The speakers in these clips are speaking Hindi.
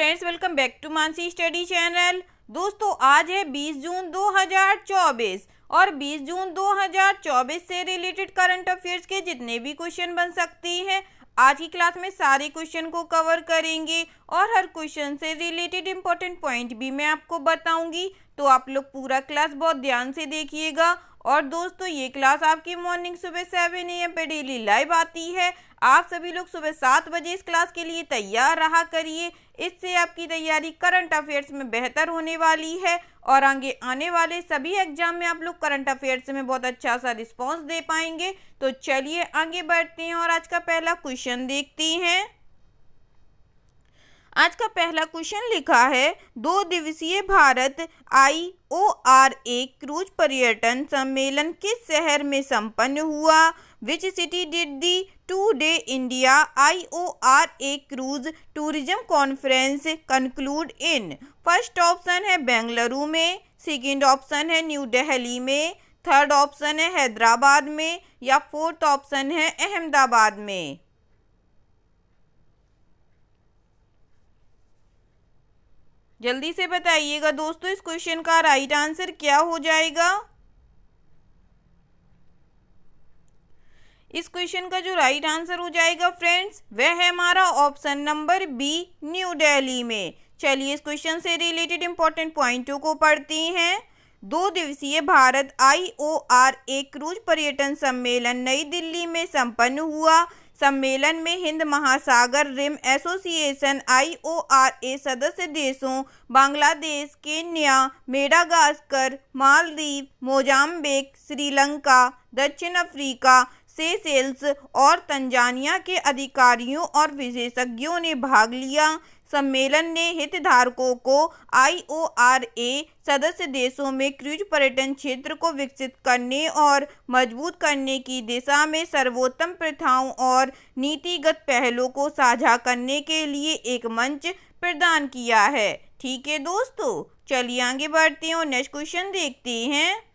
Friends, welcome back to Mansi study channel. दोस्तों, आज है 20 जून 2024 और 20 जून 2024 से रिलेटेड करंट अफेयर्स के जितने भी क्वेश्चन बन सकते हैं आज की क्लास में सारे क्वेश्चन को कवर करेंगे और हर क्वेश्चन से रिलेटेड इंपॉर्टेंट पॉइंट भी मैं आपको बताऊंगी। तो आप लोग पूरा क्लास बहुत ध्यान से देखिएगा। और दोस्तों, ये क्लास आपकी मॉर्निंग सुबह 7 AM पे डेली लाइव आती है। आप सभी लोग सुबह 7 बजे इस क्लास के लिए तैयार रहा करिए। इससे आपकी तैयारी करंट अफेयर्स में बेहतर होने वाली है और आगे आने वाले सभी एग्जाम में आप लोग करंट अफेयर्स में बहुत अच्छा सा रिस्पांस दे पाएंगे। तो चलिए आगे बढ़ते हैं और आज का पहला क्वेश्चन देखते हैं। आज का पहला क्वेश्चन लिखा है, 2 दिवसीय भारत IORA क्रूज पर्यटन सम्मेलन किस शहर में संपन्न हुआ? Which city did the 2-day India IORA cruise tourism conference conclude in? First option है बेंगलुरु में, सेकंड ऑप्शन है न्यू दिल्ली में, थर्ड ऑप्शन है हैदराबाद में या फोर्थ ऑप्शन है अहमदाबाद में। जल्दी से बताइएगा दोस्तों, इस क्वेश्चन का राइट आंसर क्या हो जाएगा। इस क्वेश्चन का जो राइट आंसर हो जाएगा फ्रेंड्स, वह है हमारा option number B, New Delhi में। चलिए इस क्वेश्चन से रिलेटेड इंपॉर्टेंट पॉइंटों को पढ़ते हैं। 2 दिवसीय भारत IORA क्रूज पर्यटन सम्मेलन नई दिल्ली में संपन्न हुआ। सम्मेलन में हिंद महासागर रिम एसोसिएशन IORA सदस्य देशों Bangladesh, Kenya, Madagascar, Maldives, Mozambique, Sri Lanka, दक्षिण अफ्रीका, सेशेल्स और तंजानिया के अधिकारियों और विशेषज्ञों ने भाग लिया। सम्मेलन ने हितधारकों को IORA सदस्य देशों में क्रूज पर्यटन क्षेत्र को विकसित करने और मजबूत करने की दिशा में सर्वोत्तम प्रथाओं और नीतिगत पहलों को साझा करने के लिए एक मंच प्रदान किया है। ठीक है दोस्तों, चलिए आगे बढ़ते हैं और नेक्स्ट क्वेश्चन देखते हैं।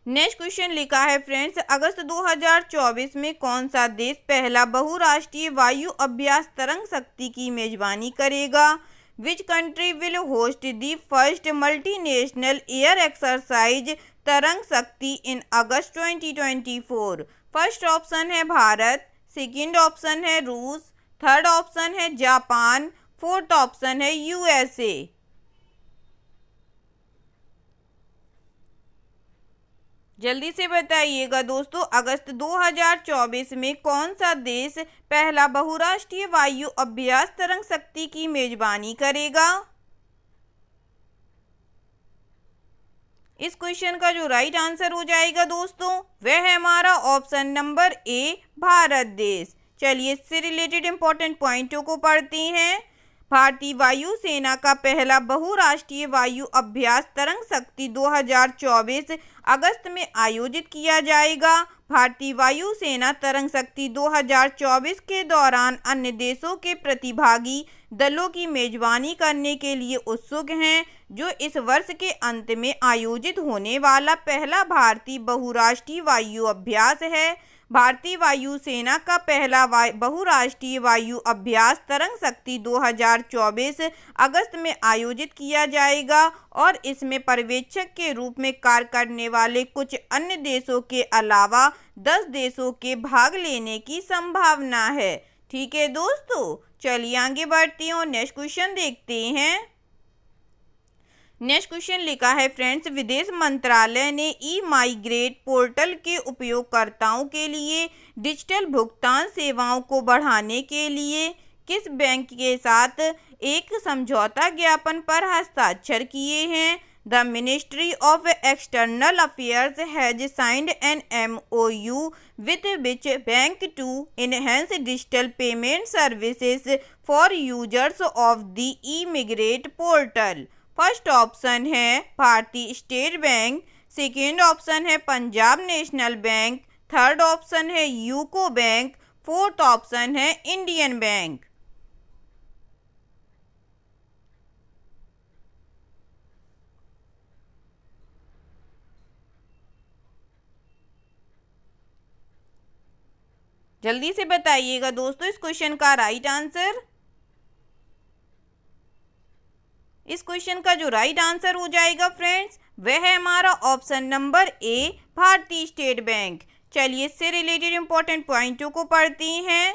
नेक्स्ट क्वेश्चन लिखा है फ्रेंड्स, अगस्त 2024 में कौन सा देश पहला बहुराष्ट्रीय वायु अभ्यास तरंग शक्ति की मेजबानी करेगा? Which country will host the first multinational air exercise तरंग शक्ति इन अगस्त 2024? फर्स्ट ऑप्शन है भारत, सेकंड ऑप्शन है रूस, थर्ड ऑप्शन है जापान, फोर्थ ऑप्शन है USA। जल्दी से बताइएगा दोस्तों, अगस्त 2024 में कौन सा देश पहला बहुराष्ट्रीय वायु अभ्यास तरंग शक्ति की मेजबानी करेगा? इस क्वेश्चन का जो राइट आंसर हो जाएगा दोस्तों, वह है हमारा ऑप्शन नंबर ए, भारत देश। चलिए इससे रिलेटेड इंपॉर्टेंट पॉइंटों को पढ़ते हैं। भारतीय वायु सेना का पहला बहुराष्ट्रीय वायु अभ्यास तरंग शक्ति 2024 अगस्त में आयोजित किया जाएगा। भारतीय वायु सेना तरंग शक्ति 2024 के दौरान अन्य देशों के प्रतिभागी दलों की मेजबानी करने के लिए उत्सुक हैं, जो इस वर्ष के अंत में आयोजित होने वाला पहला भारतीय बहुराष्ट्रीय वायु अभ्यास है। भारतीय वायु सेना का पहला बहुराष्ट्रीय वायु अभ्यास तरंग शक्ति 2024 अगस्त में आयोजित किया जाएगा और इसमें पर्यवेक्षक के रूप में कार्य करने वाले कुछ अन्य देशों के अलावा 10 देशों के भाग लेने की संभावना है। ठीक है दोस्तों, चलिए आगे बढ़ते हैं और नेक्स्ट क्वेश्चन देखते हैं। नेक्स्ट क्वेश्चन लिखा है फ्रेंड्स, विदेश मंत्रालय ने ई-माइग्रेट पोर्टल के उपयोगकर्ताओं के लिए डिजिटल भुगतान सेवाओं को बढ़ाने के लिए किस बैंक के साथ एक समझौता ज्ञापन पर हस्ताक्षर किए हैं? The ministry of external affairs has signed an MOU with which bank to enhance digital payment services for users of the e-migrate portal। First option है भारतीय स्टेट बैंक, सेकेंड ऑप्शन है Punjab national bank, third option है यूको बैंक, फोर्थ ऑप्शन है इंडियन बैंक। जल्दी से बताइएगा दोस्तों, इस क्वेश्चन का राइट आंसर। इस क्वेश्चन का जो राइट आंसर हो जाएगा फ्रेंड्स, वह है हमारा ऑप्शन नंबर ए, भारतीय स्टेट बैंक। चलिए इससे रिलेटेड इंपॉर्टेंट पॉइंटों को पढ़ती हैं।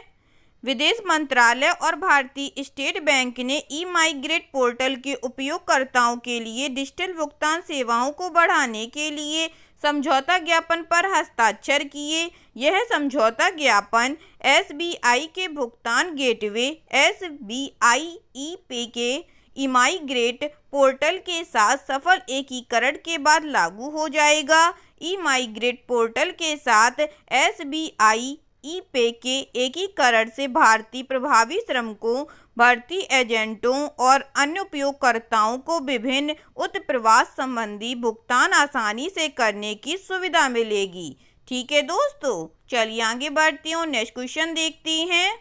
विदेश मंत्रालय और भारतीय स्टेट बैंक ने ई माइग्रेट पोर्टल के उपयोगकर्ताओं के लिए डिजिटल भुगतान सेवाओं को बढ़ाने के लिए समझौता ज्ञापन पर हस्ताक्षर किए। यह समझौता ज्ञापन एसबीआई के भुगतान गेटवे SBI ई-पे के ई माइग्रेट पोर्टल के साथ सफल एकीकरण के बाद लागू हो जाएगा। ई माइग्रेट पोर्टल के साथ SBI ई-पे के एकीकरण से भारतीय प्रभावी श्रमिकों, भर्ती एजेंटों और अन्य उपयोगकर्ताओं को विभिन्न उत्प्रवास संबंधी भुगतान आसानी से करने की सुविधा मिलेगी। ठीक है दोस्तों, चलिए आगे बढ़ती हूँ, नेक्स्ट क्वेश्चन देखती हैं।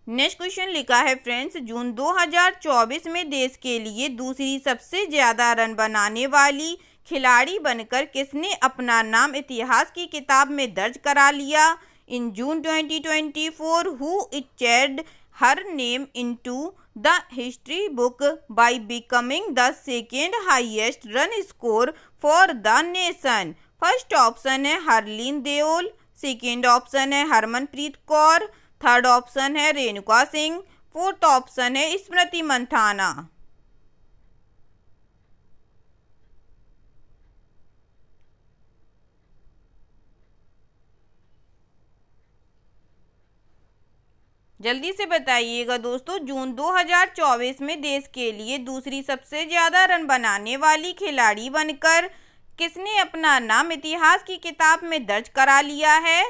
नेक्स्ट क्वेश्चन लिखा है फ्रेंड्स, जून 2024 में देश के लिए दूसरी सबसे ज्यादा रन बनाने वाली खिलाड़ी बनकर किसने अपना नाम इतिहास की किताब में दर्ज करा लिया? In June 2024, who etched her name into the history book by becoming the second highest run score for the nation? First option है हरलीन देओल, सेकेंड ऑप्शन है हरमनप्रीत कौर, थर्ड ऑप्शन है रेणुका सिंह, फोर्थ ऑप्शन है स्मृति मंथाना। जल्दी से बताइएगा दोस्तों, जून 2024 में देश के लिए दूसरी सबसे ज्यादा रन बनाने वाली खिलाड़ी बनकर किसने अपना नाम इतिहास की किताब में दर्ज करा लिया है?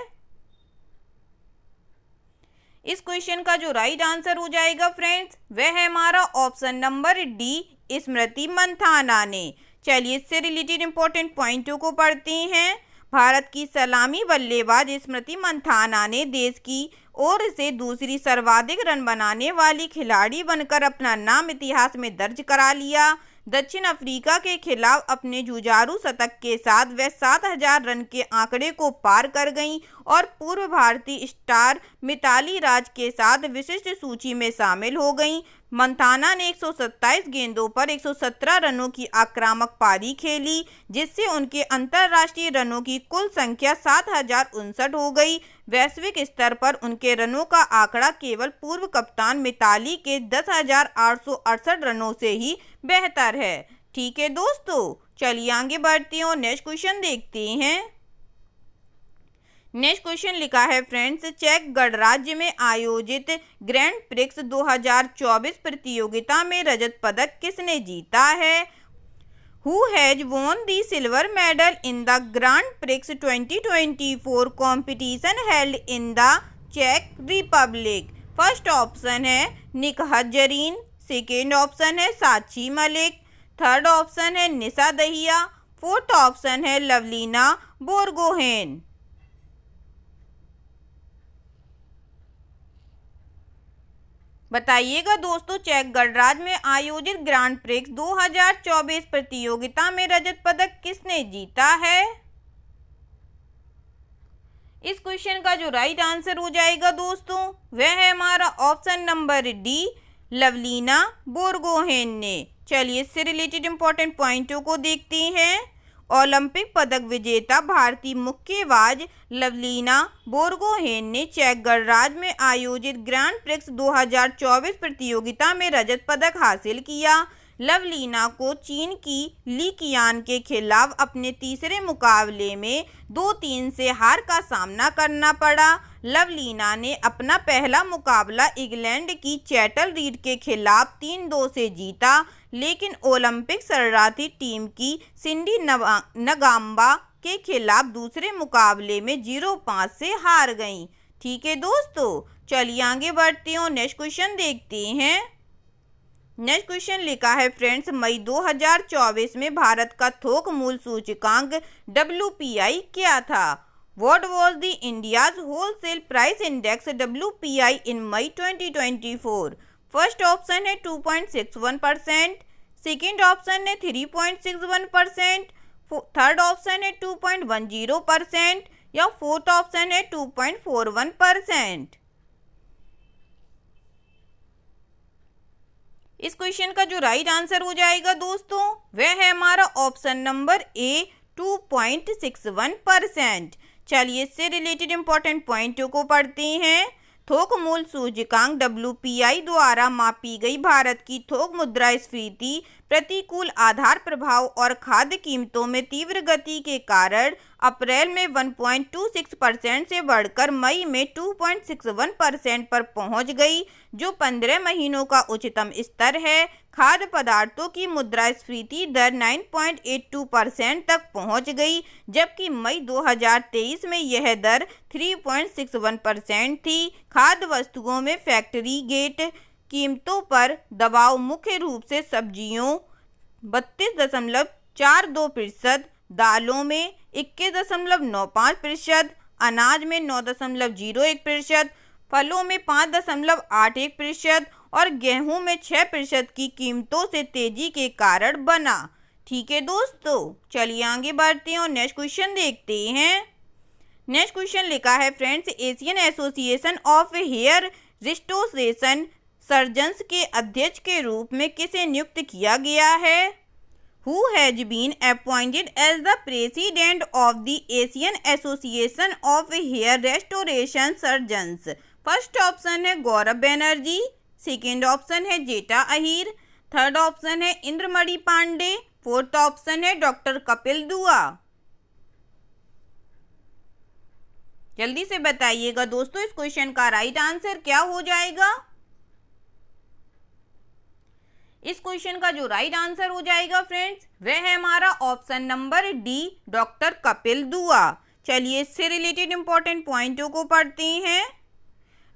इस क्वेश्चन का जो राइट आंसर हो जाएगा फ्रेंड्स, वह है हमारा ऑप्शन नंबर डी, स्मृति मंथाना ने। चलिए इससे रिलेटेड इंपॉर्टेंट पॉइंटों को पढ़ती हैं। भारत की सलामी बल्लेबाज स्मृति मंथाना ने देश की ओर से दूसरी सर्वाधिक रन बनाने वाली खिलाड़ी बनकर अपना नाम इतिहास में दर्ज करा लिया। दक्षिण अफ्रीका के खिलाफ अपने जुझारू शतक के साथ वह 7000 रन के आंकड़े को पार कर गईं और पूर्व भारतीय स्टार मिताली राज के साथ विशिष्ट सूची में शामिल हो गईं। मंथाना ने 127 गेंदों पर 117 रनों की आक्रामक पारी खेली, जिससे उनके अंतर्राष्ट्रीय रनों की कुल संख्या 7059 हो गई। वैश्विक स्तर पर उनके रनों का आंकड़ा केवल पूर्व कप्तान मिताली के 10,868 रनों से ही बेहतर है। ठीक है दोस्तों, चलिए आगे बढ़ती हूँ, नेक्स्ट क्वेश्चन देखते हैं। नेक्स्ट क्वेश्चन लिखा है फ्रेंड्स, चेक गणराज्य में आयोजित ग्रैंड प्रिक्स 2024 प्रतियोगिता में रजत पदक किसने जीता है? Who has won the silver medal in the Grand Prix 2024 competition held in the Czech Republic? First option है निकहत जरीन, सेकेंड ऑप्शन है साक्षी मलिक, थर्ड ऑप्शन है निशा दहिया, फोर्थ ऑप्शन है लवलीना बोरगोहेन। बताइएगा दोस्तों, चेक गणराज्य में आयोजित ग्रांड प्रिक्स 2024 प्रतियोगिता में रजत पदक किसने जीता है? इस क्वेश्चन का जो राइट आंसर हो जाएगा दोस्तों, वह है हमारा option number D, Lovlina Borgohain ने। चलिए इससे रिलेटेड इंपॉर्टेंट पॉइंटों को देखते हैं। ओलंपिक पदक विजेता भारतीय मुक्केबाज लवलीना बोरगोहेन ने चेक गणराज्य में आयोजित ग्रैंड प्रिक्स 2024 प्रतियोगिता में रजत पदक हासिल किया। लवलीना को चीन की ली कियान के खिलाफ अपने तीसरे मुकाबले में 2-3 से हार का सामना करना पड़ा। लवलीना ने अपना पहला मुकाबला इंग्लैंड की चैटल रीड के खिलाफ 3-2 से जीता, लेकिन ओलंपिक शरणार्थी टीम की सिंडी नगाम्बा के खिलाफ दूसरे मुकाबले में 0-5 से हार गईं। ठीक है दोस्तों, चलिए आगे बढ़ते हैं, नेक्स्ट क्वेश्चन देखते हैं। नेक्स्ट क्वेश्चन लिखा है फ्रेंड्स, मई 2024 में भारत का थोक मूल सूचकांक WPI क्या था? What was the India's wholesale price index WPI in May 2024? First option है 2.61%, सेकेंड ऑप्शन है 3.61%, थर्ड ऑप्शन है 2.10% या फोर्थ ऑप्शन है 2.41%। इस क्वेश्चन का जो राइट आंसर हो जाएगा दोस्तों वह है हमारा ऑप्शन नंबर ए 2.61%। चलिए इससे रिलेटेड इंपॉर्टेंट पॉइंटों को पढ़ते हैं। थोक मूल्य सूचकांक WPI द्वारा मापी गई भारत की थोक मुद्रास्फीति प्रतिकूल आधार प्रभाव और खाद्य कीमतों में तीव्र गति के कारण अप्रैल में 1.26% से बढ़कर मई में 2.61% पर पहुंच गई, जो 15 महीनों का उच्चतम स्तर है। खाद्य पदार्थों की मुद्रास्फीति दर 9.82% तक पहुंच गई, जबकि मई 2023 में यह दर 3.61% थी। खाद्य वस्तुओं में फैक्ट्री गेट कीमतों पर दबाव मुख्य रूप से सब्जियों 32.42%, दालों में 21.95%, अनाज में 9.01%, फलों में 5.81% और गेहूं में 6% की कीमतों से तेजी के कारण बना। ठीक है दोस्तों, चलिए आगे बढ़ते हैं और नेक्स्ट क्वेश्चन देखते हैं। नेक्स्ट क्वेश्चन लिखा है friends, Asian Association of Hair Restoration Surgeons के अध्यक्ष के रूप में किसे नियुक्त किया गया है? Who has been appointed as the president of the Asian Association of Hair Restoration Surgeons? First option है गौरव बनर्जी, सेकेंड ऑप्शन है जेठा अहीर, थर्ड ऑप्शन है इंद्रमणि पांडे, फोर्थ ऑप्शन है डॉक्टर कपिल दुआ। जल्दी से बताइएगा दोस्तों इस क्वेश्चन का राइट आंसर क्या हो जाएगा। इस क्वेश्चन का जो राइट आंसर हो जाएगा फ्रेंड्स वह है हमारा option number D doctor Kapil दुआ। चलिए इससे रिलेटेड इंपॉर्टेंट पॉइंटों को पढ़ते हैं।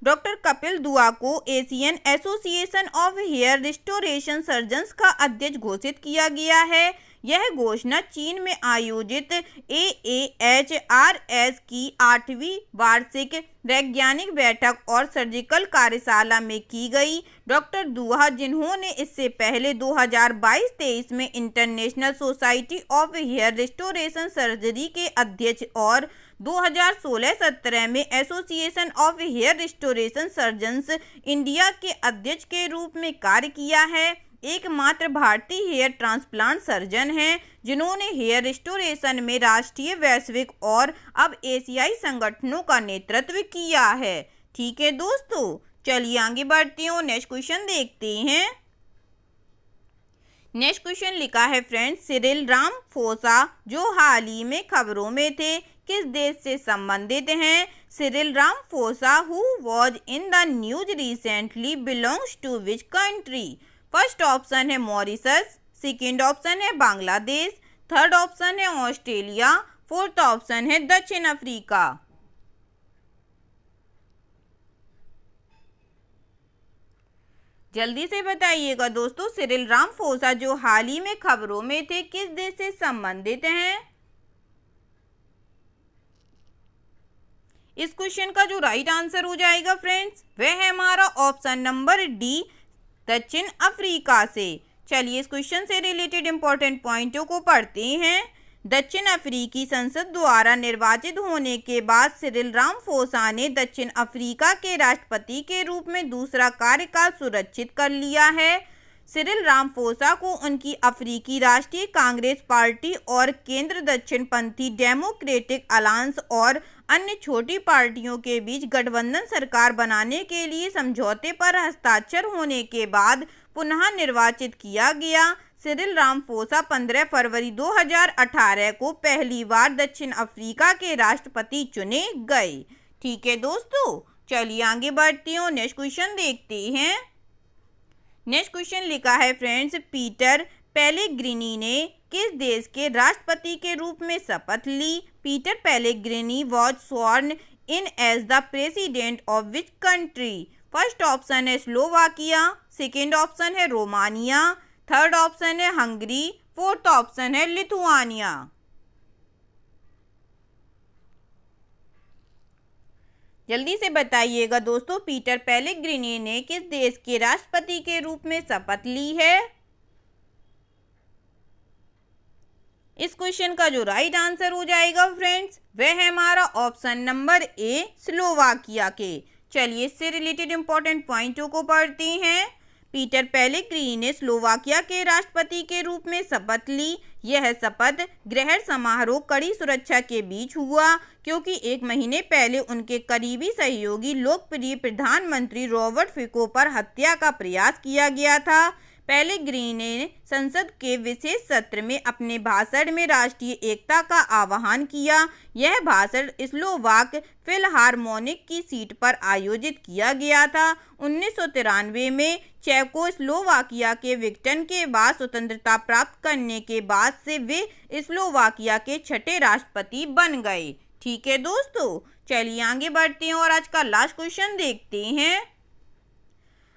डॉक्टर कपिल दुआ को Asian Association of Hair Restoration Surgeons का अध्यक्ष घोषित किया गया है। यह घोषणा चीन में आयोजित AAHRS की 8वीं वार्षिक वैज्ञानिक बैठक और सर्जिकल कार्यशाला में की गई। डॉक्टर दुआ, जिन्होंने इससे पहले 2022-23 में International Society of Hair Restoration Surgery के अध्यक्ष और 2016-17 में Association of Hair Restoration Surgeons India के अध्यक्ष के रूप में कार्य किया है, एकमात्र भारतीय हेयर ट्रांसप्लांट सर्जन हैं जिन्होंने हेयर रिस्टोरेशन में राष्ट्रीय, वैश्विक और अब एशियाई संगठनों का नेतृत्व किया है। ठीक है दोस्तों, चलिए आगे बढ़ते हैं और नेक्स्ट क्वेश्चन देखते हैं। नेक्स्ट क्वेश्चन लिखा है फ्रेंड्स, सिरिल रामाफोसा जो हाल ही में खबरों में थे किस देश से संबंधित हैं? Cyril Ramaphosa who was in the news recently belongs to which country? First option है मॉरिशस, सेकेंड ऑप्शन है बांग्लादेश, थर्ड ऑप्शन है ऑस्ट्रेलिया, फोर्थ ऑप्शन है दक्षिण अफ्रीका। जल्दी से बताइएगा दोस्तों सिरिल रामाफोसा जो हाल ही में खबरों में थे किस देश से संबंधित हैं? इस क्वेश्चन का जो राइट आंसर हो जाएगा फ्रेंड्स वह है हमारा ऑप्शन नंबर डी दक्षिण अफ्रीका से। चलिए इस क्वेश्चन से रिलेटेड इंपॉर्टेंट पॉइंटों को पढ़ते हैं। दक्षिण अफ्रीकी संसद द्वारा निर्वाचित होने के बाद सिरिल रामाफोसा ने दक्षिण अफ्रीका के राष्ट्रपति के रूप में दूसरा कार्यकाल सुरक्षित कर लिया है। सिरिल रामाफोसा को उनकी अफ्रीकी राष्ट्रीय कांग्रेस पार्टी और केंद्र दक्षिणपंथी डेमोक्रेटिक अलायंस और अन्य छोटी पार्टियों के बीच गठबंधन सरकार बनाने के लिए समझौते पर हस्ताक्षर होने के बाद पुनः निर्वाचित किया गया। सिरिल रामाफोसा 15 फरवरी 2018 को पहली बार दक्षिण अफ्रीका के राष्ट्रपति चुने गए। ठीक है दोस्तों, चलिए आगे बढ़ते हैं और नेक्स्ट क्वेश्चन देखते हैं। नेक्स्ट क्वेश्चन लिखा है फ्रेंड्स, पीटर पेलेग्रिनी ने किस देश के राष्ट्रपति के रूप में शपथ ली? Peter Pellegrini was sworn in as the president of which country? First option है स्लोवाकिया, सेकेंड ऑप्शन है रोमानिया, थर्ड ऑप्शन है हंगरी, फोर्थ ऑप्शन है लिथुआनिया। जल्दी से बताइएगा दोस्तों पीटर पेलेग्रिनी ने किस देश के राष्ट्रपति के रूप में शपथ ली है? इस क्वेश्चन का जो राइट आंसर हो जाएगा फ्रेंड्स वह है हमारा ऑप्शन नंबर ए स्लोवाकिया के। चलिए इससे रिलेटेड इंपॉर्टेंट पॉइंटों को पढ़ते हैं। पीटर पेलेग्रिनी ने स्लोवाकिया के राष्ट्रपति के रूप में शपथ ली। यह शपथ ग्रहण समारोह कड़ी सुरक्षा के बीच हुआ, क्योंकि एक महीने पहले उनके करीबी सहयोगी लोकप्रिय प्रधानमंत्री रॉबर्ट फिको पर हत्या का प्रयास किया गया था। पेलेग्रिनी ने संसद के विशेष सत्र में अपने भाषण में राष्ट्रीय एकता का आह्वान किया। यह भाषण स्लोवाक फिलहार्मोनिक की सीट पर आयोजित किया गया था। 1993 में चेकोस्लोवाकिया के विघटन के बाद स्वतंत्रता प्राप्त करने के बाद से वे स्लोवाकिया के छठे राष्ट्रपति बन गए। ठीक है दोस्तों, चलिए आगे बढ़ते हैं और आज का लास्ट क्वेश्चन देखते हैं।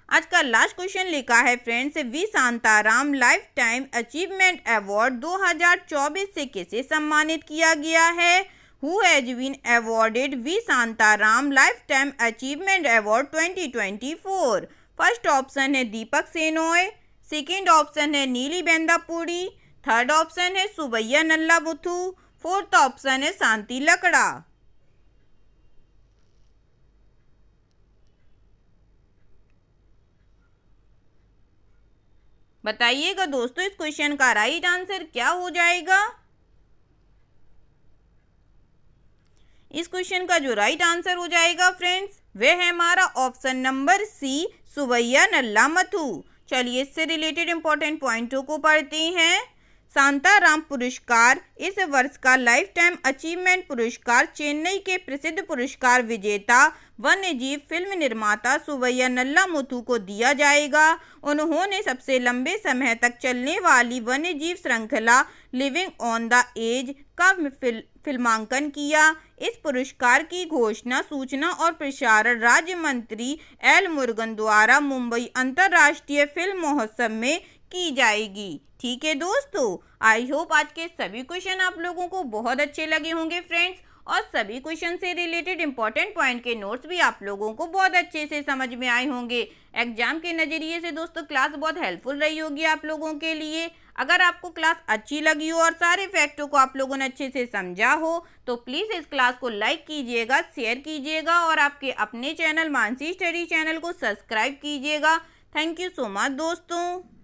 आज का लास्ट क्वेश्चन लिखा है friends, V Shantaram life time achievement award 2024 से किसे सम्मानित किया गया है? Who has been awarded V Shantaram life time achievement award 2024? First option है दीपक सेनोय, सेकेंड ऑप्शन है नीली बेंदापुरी, थर्ड ऑप्शन है सुबैया नल्लामुथु, फोर्थ ऑप्शन है शांति लकड़ा। बताइएगा दोस्तों इस क्वेश्चन का राइट आंसर क्या हो जाएगा। इस क्वेश्चन का जो राइट आंसर हो जाएगा फ्रेंड्स, वह है हमारा ऑप्शन नंबर सी, सुबैया नल्लामुथु। चलिए इससे रिलेटेड इंपॉर्टेंट पॉइंटों को पढ़ते हैं। शांताराम पुरस्कार इस वर्ष का लाइफ टाइम अचीवमेंट पुरस्कार चेन्नई के प्रसिद्ध पुरस्कार विजेता वन्यजीव फिल्म निर्माता सुबैया नल्लामुथु को दिया जाएगा। उन्होंने सबसे लंबे समय तक चलने वाली वन्यजीव श्रृंखला लिविंग ऑन द एज का फिल्मांकन किया। इस पुरस्कार की घोषणा सूचना और प्रसारण राज्य मंत्री एल मुरुगन द्वारा मुंबई अंतर्राष्ट्रीय फिल्म महोत्सव में की जाएगी। ठीक है दोस्तों, आई होप आज के सभी क्वेश्चन आप लोगों को बहुत अच्छे लगे होंगे फ्रेंड्स, और सभी क्वेश्चन से रिलेटेड इंपॉर्टेंट पॉइंट के नोट्स भी आप लोगों को बहुत अच्छे से समझ में आए होंगे। एग्जाम के नज़रिए से दोस्तों क्लास बहुत हेल्पफुल रही होगी आप लोगों के लिए। अगर आपको क्लास अच्छी लगी हो और सारे फैक्टों को आप लोगों ने अच्छे से समझा हो तो प्लीज़ इस क्लास को लाइक कीजिएगा, शेयर कीजिएगा और आपके अपने चैनल मानसी स्टडी चैनल को सब्सक्राइब कीजिएगा। थैंक यू सो मच दोस्तों।